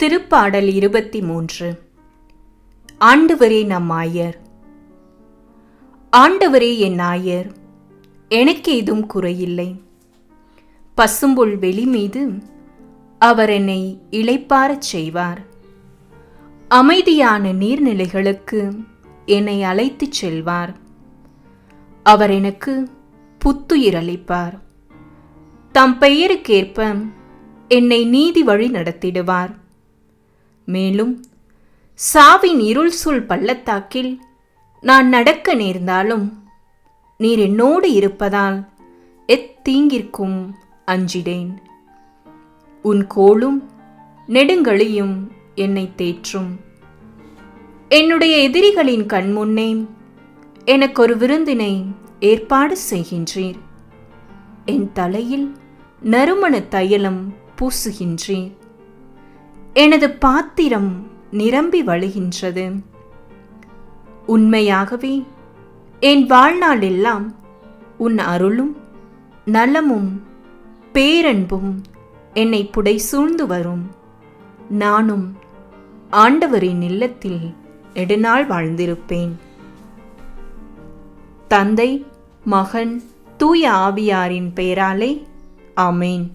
திருப்பாடல் 23. ஆண்டவரே நம் ஆயர். ஆண்டவரே என் ஆயர், எனக்கு ஏதும் குறையில்லை. பசும்புல் வெளி மீது அவர் என்னை இளைப்பாறச் செய்வார். அமைதியான நீர்நிலைகளுக்கு என்னை அழைத்துச் செல்வார். அவர் எனக்கு புத்துயிர் அளிப்பார். தம் பெயருக்கேற்ப என்னை நீதி வழி நடத்திடுவார். மேலும் சாவின் இருள் சூழ் பள்ளத்தாக்கில் நான் நடக்க நேர்ந்தாலும் நீர் என்னோடு இருப்பதால் எத்தீங்கிற்கும் அஞ்சிடேன். உன் கோலும் நெடுங்கழியும் என்னை தேற்றும். என்னுடைய எதிரிகளின் கண்முன்னே எனக்கு ஒரு விருந்தினை ஏற்பாடு செய்கின்றீர். என் தலையில் நறுமண தைலம் பூசுகின்றீர். எனது பாத்திரம் நிரம்பி வழிகின்றது. உண்மையாகவே என் வாழ்நாள் எல்லாம் உன் அருளும் நலமும் பேரன்பும் என்னை புடை சூழ்ந்து வரும். நானும் ஆண்டவரின் இல்லத்தில் நெடுநாள் வாழ்ந்திருப்பேன். தந்தை, மகன், தூய ஆவியாரின் பெயராலே ஆமேன்.